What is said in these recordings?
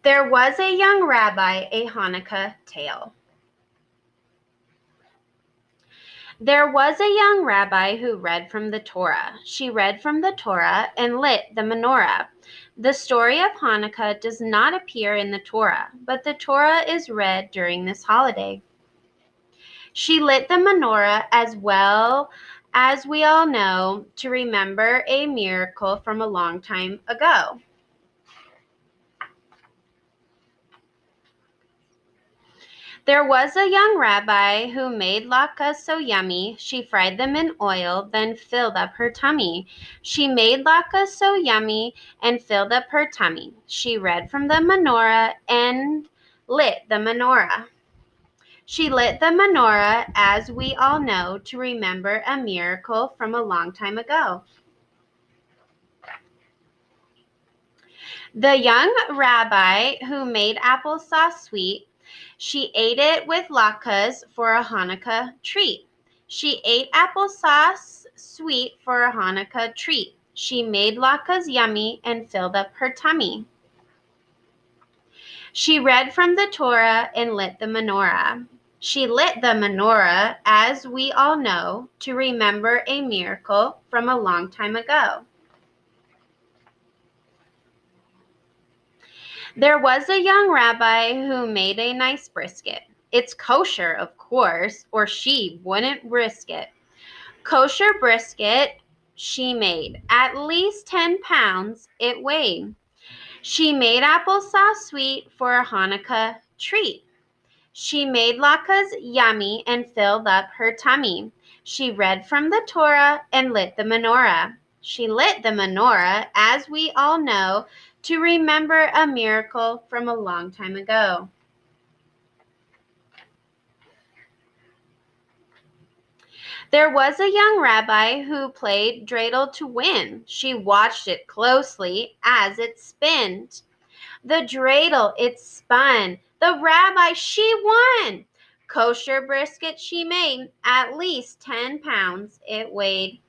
There was a young rabbi, a Hanukkah tale. There was a young rabbi who read from the Torah. She read from the Torah and lit the menorah. The story of Hanukkah does not appear in the Torah, but the Torah is read during this holiday. She lit the menorah as well as we all know to remember a miracle from a long time ago. There was a young rabbi who made latkes so yummy, she fried them in oil, then filled up her tummy. She made latkes so yummy and filled up her tummy. She read from the menorah and lit the menorah. She lit the menorah, as we all know, to remember a miracle from a long time ago. The young rabbi who made applesauce sweet, she ate it with latkes for a Hanukkah treat. She ate applesauce sweet for a Hanukkah treat. She made latkes yummy and filled up her tummy. She read from the Torah and lit the menorah. She lit the menorah, as we all know, to remember a miracle from a long time ago. There was a young rabbi who made a nice brisket. It's kosher, of course, or she wouldn't risk it. Kosher brisket she made. At least 10 pounds it weighed. She made applesauce sweet for a Hanukkah treat. She made latkes yummy and filled up her tummy. She read from the Torah and lit the menorah. She lit the menorah, as we all know, to remember a miracle from a long time ago. There was a young rabbi who played dreidel to win. She watched it closely as it spinned. The dreidel, it spun. The rabbi, she won. Kosher brisket she made. At least 10 pounds it weighed.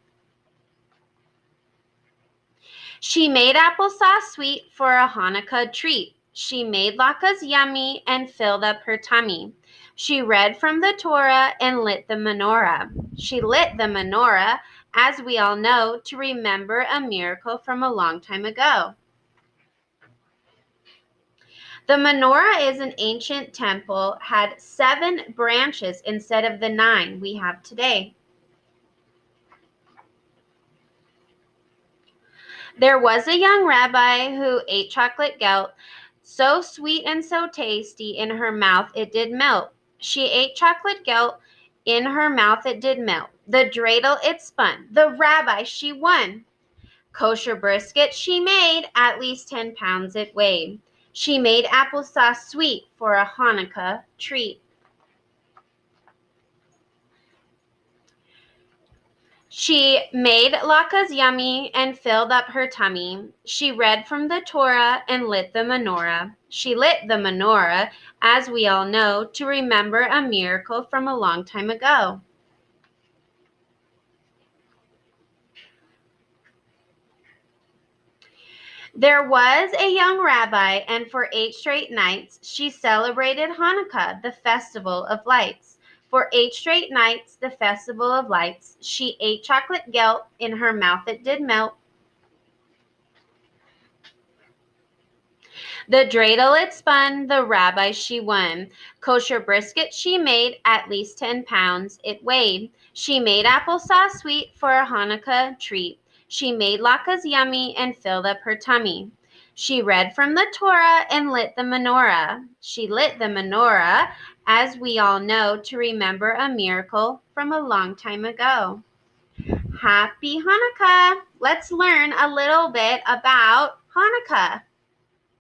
She made applesauce sweet for a Hanukkah treat. She made latkes yummy and filled up her tummy. She read from the Torah and lit the menorah. She lit the menorah, as we all know, to remember a miracle from a long time ago. The menorah is an ancient temple, had 7 branches instead of the 9 we have today. There was a young rabbi who ate chocolate gelt, so sweet and so tasty, in her mouth it did melt. She ate chocolate gelt, in her mouth it did melt. The dreidel it spun, the rabbi she won. Kosher brisket she made, at least 10 pounds it weighed. She made applesauce sweet for a Hanukkah treat. She made latkes yummy and filled up her tummy. She read from the Torah and lit the menorah. She lit the menorah, as we all know, to remember a miracle from a long time ago. There was a young rabbi, and for 8 straight nights she celebrated Hanukkah, the festival of lights. For 8 straight nights, the festival of lights, she ate chocolate gelt, in her mouth it did melt. The dreidel it spun, the rabbi she won. Kosher brisket she made, at least 10 pounds it weighed. She made applesauce sweet for a Hanukkah treat. She made latkes yummy and filled up her tummy. She read from the Torah and lit the menorah. She lit the menorah, as we all know, to remember a miracle from a long time ago. Happy Hanukkah! Let's learn a little bit about Hanukkah.